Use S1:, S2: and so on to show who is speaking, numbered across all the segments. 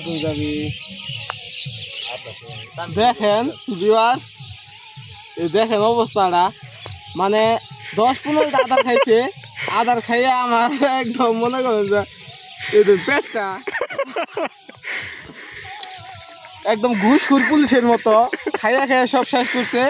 S1: তুই যাবি দেখেন ভিউয়ার্স, দেখেন অবস্থাটা, মানে 10-15টা আদার খাইছে। আদার খাইয়ে আমার একদম মনে করেন যে এদের পেটটা একদম ঘুষখোর পুলিশের মতো খাইয়া খাইয়া সব শেষ করছে।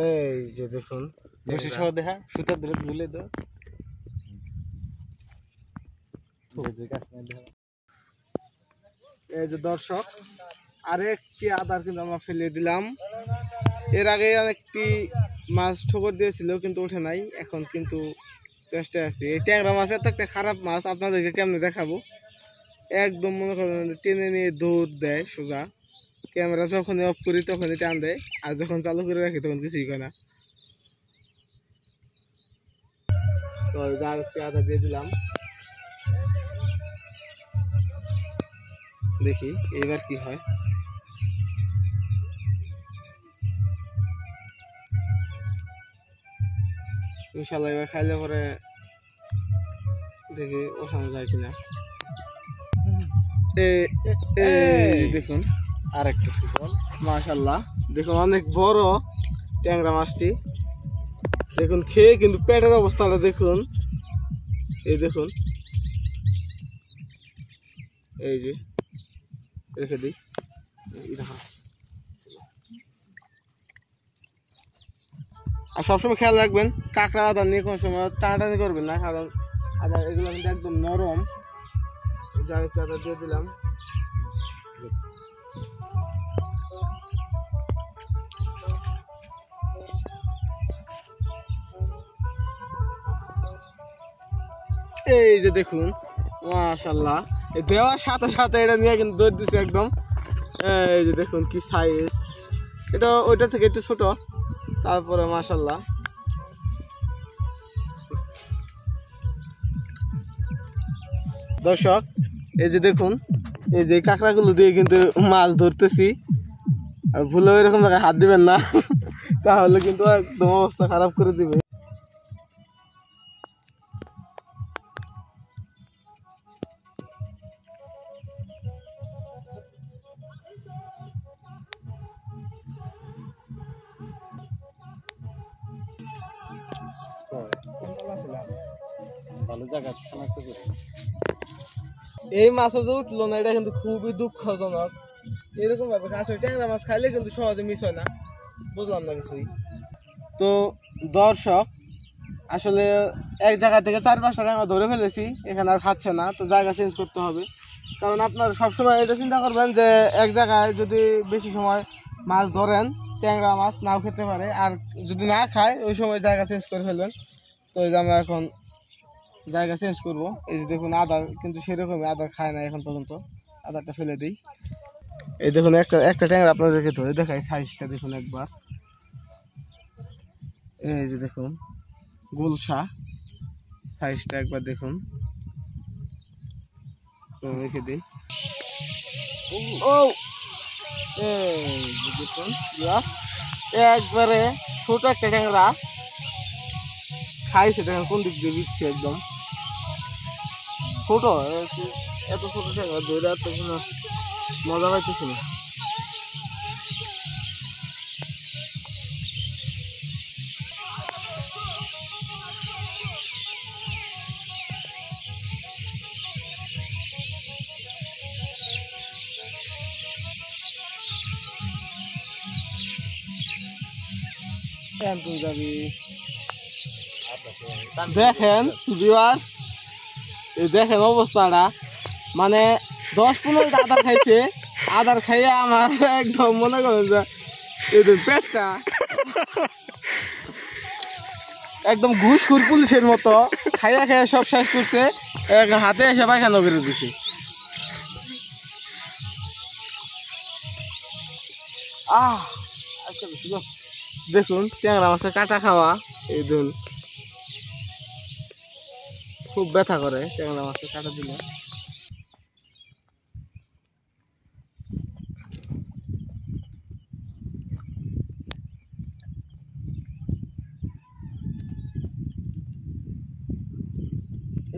S1: এই যে দেখুন, বেশি সহ দেখা সুতার ধরে ভুলে তো এই যে দর্শক, আরেকটি আদার কিন্তু আমরা ফেলে দিলাম। এর আগে আরেকটি মাছ ঠোকর দিয়েছিল কিন্তু ওঠে নাই, এখন কিন্তু চেষ্টায় আছি। এই ট্যাংরা মাছ এত একটা খারাপ মাছ, আপনাদেরকে কেমনে দেখাবো। একদম মনে করেন টেনে নিয়ে দৌড় দেয় সোজা। ক্যামেরা যখন অফ করি তখনই টান দেয়, আর যখন চালু করে রাখি তখন কিছুই করে না। তো আরেকটি আদা দিয়ে দিলাম, দেখি এবার কি হয়। ইনশাল্লাহ এবার খাইলে পরে দেখি ওঠানো যায় কিনা। দেখুন আরেকটা সুফল, মাশাআল্লাহ। দেখুন অনেক বড় ট্যাংরা মাছটি, দেখুন খেয়ে কিন্তু পেটের অবস্থাটা দেখুন। এই দেখুন, এই যে রেখে দিই। আর সবসময় খেয়াল রাখবেন কাঁকড়া আদা নিয়ে কোনো সময় টানাটানি করবেন না, কারণ আদা এগুলো কিন্তু একদম নরম। যাই হোক আদা দিয়ে দিলাম। এই যে দেখুন মাশাআল্লাহ, দেওয়ার সাথে সাথে এটা নিয়ে কিন্তু দৌড় দিচ্ছে একদম। এই যে দেখুন কি সাইজ, এটা ওইটার থেকে একটু ছোট, তারপরে মাশাআল্লাহ। দর্শক এই যে দেখুন, এই যে কাঁকড়াগুলো দিয়ে কিন্তু মাছ ধরতেছি। আর ভুলেও এরকম জায়গায় হাত দিবেন না, তাহলে কিন্তু একদম অবস্থা খারাপ করে দিবে। এই মাছও যে উঠলো না, এটা কিন্তু খুবই দুঃখজনক। এরকম ভাবে আসলে ট্যাংরা মাছ খাইলে কিন্তু সহজে মিস হয় না, বুঝলাম না কিছুই। তো দর্শক আসলে এক জায়গা থেকে 4-5টা ট্যাংরা ধরে ফেলেছি, এখানে আর খাচ্ছে না, তো জায়গা চেঞ্জ করতে হবে। কারণ আপনারা সবসময় এটা চিন্তা করবেন যে এক জায়গায় যদি বেশি সময় মাছ ধরেন, ট্যাংরা মাছ নাও খেতে পারে, আর যদি না খায় ওই সময় জায়গা চেঞ্জ করে ফেলবেন। তো এই যে আমরা এখন জায়গা চেঞ্জ করবো। এই যে দেখুন আদা কিন্তু সেরকমই আদা খায় না এখন পর্যন্ত, আদারটা ফেলে দিই। এই দেখুন একটা ট্যাংরা আপনাদেরকে ধরে দেখাই, সাইজটা দেখুন একবার। এই যে দেখুন গুলশা সাইজটা একবার দেখুন, রেখে দিই। ও দেখুন একবারে ছোট একটা ট্যাংরা খাইছে, দেখেন কোন দিক দিয়ে দিচ্ছে, একদম ছোট। এত ছোট ট্যাংরা ধরে এত মজা পাইতেছে না। তুই যাবি দেখেন ভিউয়ার্স, দেখেন অবস্থাটা, মানে 10-15টা আদার খাইছে। আদার খাইয়ে আমার একদম মনে করেন যে এদের পেটটা একদম ঘুষখোর পুলিশের মতো খাইয়া খাইয়া সব শেষ করছে, হাতে এসে পায়খানা করে দিছে। আচ্ছা বেশি দেখুন ট্যাংরা মাছের কাটা খাওয়া, এই দেখুন খুব ব্যথা করে ট্যাংরা মাছের কাটা দিলে।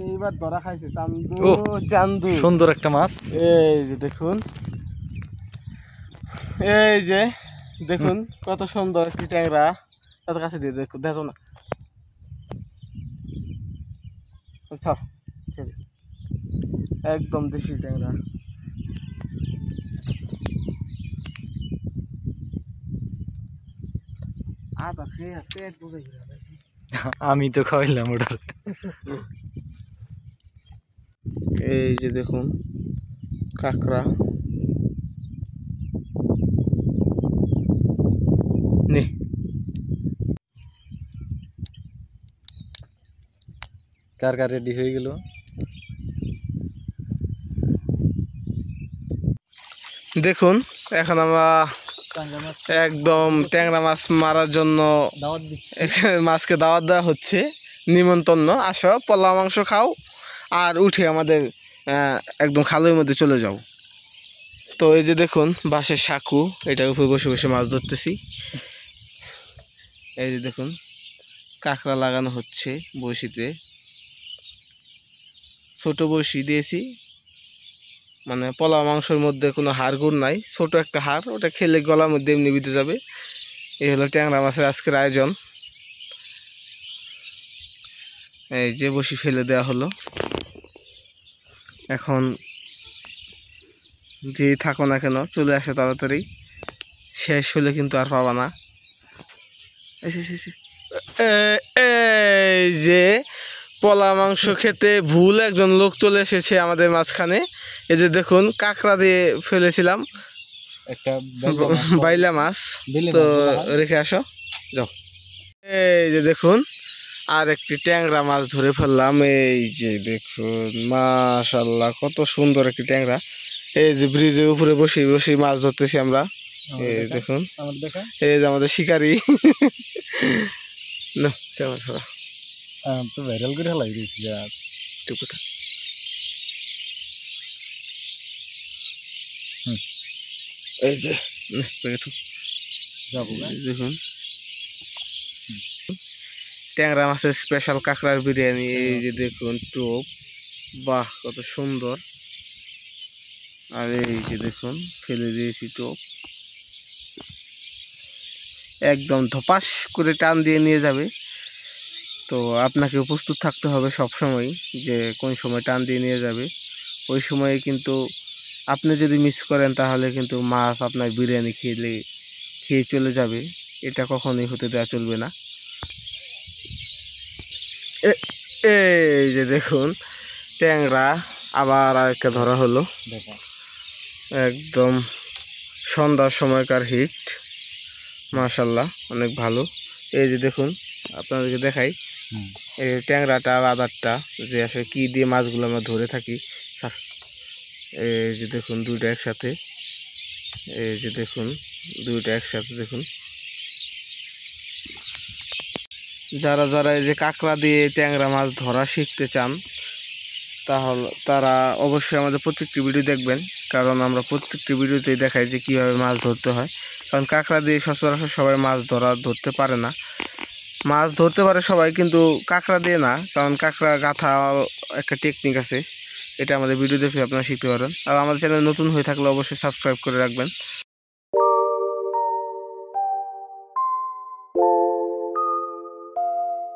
S1: এইবার ধরা খাইছে চান্দু, চান্দু
S2: সুন্দর একটা মাছ।
S1: এই যে দেখুন, এই যে দেখুন কত সুন্দর একটি ট্যাংরা। কত কাছে দিয়ে দেখো, দেখো না একদম দেশি ট্যাংরা। আদা খেয়ে পেট বুঝে গেছে।
S2: আমি তো খাইলাম ওটা।
S1: এই যে দেখুন কাঁকড়া, নে
S2: কার কার রেডি হয়ে গেল।
S1: দেখুন এখন আমরা একদম ট্যাংরা মাছ মারার জন্য মাছকে দাওয়াত দেওয়া হচ্ছে, নিমন্ত্রণ, আসো পোলা মাংস খাও আর উঠে আমাদের একদম খালের মধ্যে চলে যাও। তো এই যে দেখুন বাঁশের সাঁকু, এটার উপরে বসে বসে মাছ ধরতেছি। এই যে দেখুন কাঁকড়া লাগানো হচ্ছে বড়শিতে, ছোট বড়শি দিয়েছি, মানে পোলা মাংসের মধ্যে কোনো হাড়গুড় নাই, ছোট একটা হাড়, ওটা খেলে গলার মধ্যে এমনি বিতে যাবে। এই হলো ট্যাংরা মাছের আজকের আয়োজন। এই যে বসি ফেলে দেওয়া হলো। এখন যে থাকো না কেন চলে আসে তাড়াতাড়ি, শেষ হলে কিন্তু আর পাবা না। এই যে পোলা মাংস খেতে ভুল একজন লোক চলে এসেছে আমাদের মাঝখানে। এই যে দেখুন কাঁকড়া দিয়ে ফেলেছিলাম
S2: একটা
S1: বাইলা মাছ, তো রেখে আসো যাও। এই যে দেখুন আর একটি ট্যাংরা মাছ ধরে ফেললাম। এই যে দেখুন মাশাআল্লাহ কত সুন্দর একটি ট্যাংরা। এই যে ব্রিজের উপরে বসে বসে মাছ ধরতেছি আমরা। এই দেখুন এই যে আমাদের শিকারি। না ট্যাংরা ছাড়া
S2: তো ভাইরাল করে হেলাই দিয়েছি।
S1: এই যে দেখুন ট্যাংরা মাছের স্পেশাল কাঁকড়ার বিরিয়ানি। এই যে দেখুন টোপ, বাহ কত সুন্দর। আর এই যে দেখুন ফেলে দিয়েছি টোপ, একদম ধপাস করে টান দিয়ে নিয়ে যাবে। তো আপনাকে প্রস্তুত থাকতে হবে সব সময়, যে কোন সময় টান দিয়ে নিয়ে যাবে। ওই সময়ে কিন্তু আপনি যদি মিস করেন তাহলে কিন্তু মাছ আপনার বিরিয়ানি খেয়ে চলে যাবে। এটা কখনোই হতে দেওয়া চলবে না। এই যে দেখুন ট্যাংরা আবার আরেকটা ধরা হলো, একদম সন্ধ্যার সময়কার হিট, মাশাআল্লাহ অনেক ভালো। এই যে দেখুন আপনাদেরকে দেখাই এই ট্যাংরাটা আর আদারটা, যে আসলে কি দিয়ে মাছগুলো আমরা ধরে থাকি। এই যে দেখুন দুইটা একসাথে, এই যে দেখুন দুইটা একসাথে দেখুন। যারা যারা এই যে কাঁকড়া দিয়ে ট্যাংরা মাছ ধরা শিখতে চান তাহলে তারা অবশ্যই আমাদের প্রত্যেকটি ভিডিও দেখবেন, কারণ আমরা প্রত্যেকটি ভিডিওতেই দেখাই যে কীভাবে মাছ ধরতে হয়। কারণ কাঁকড়া দিয়ে সচরাচর সবাই মাছ ধরতে পারে না। মাছ ধরতে পারে সবাই, কিন্তু কাঁকড়া দিয়ে না, কারণ কাঁকড়া গাঁথা একটা টেকনিক আছে, এটা আমাদের ভিডিও দেখে আপনারা শিখতে পারেন। আর আমাদের চ্যানেল নতুন হয়ে থাকলে অবশ্যই সাবস্ক্রাইব করে রাখবেন।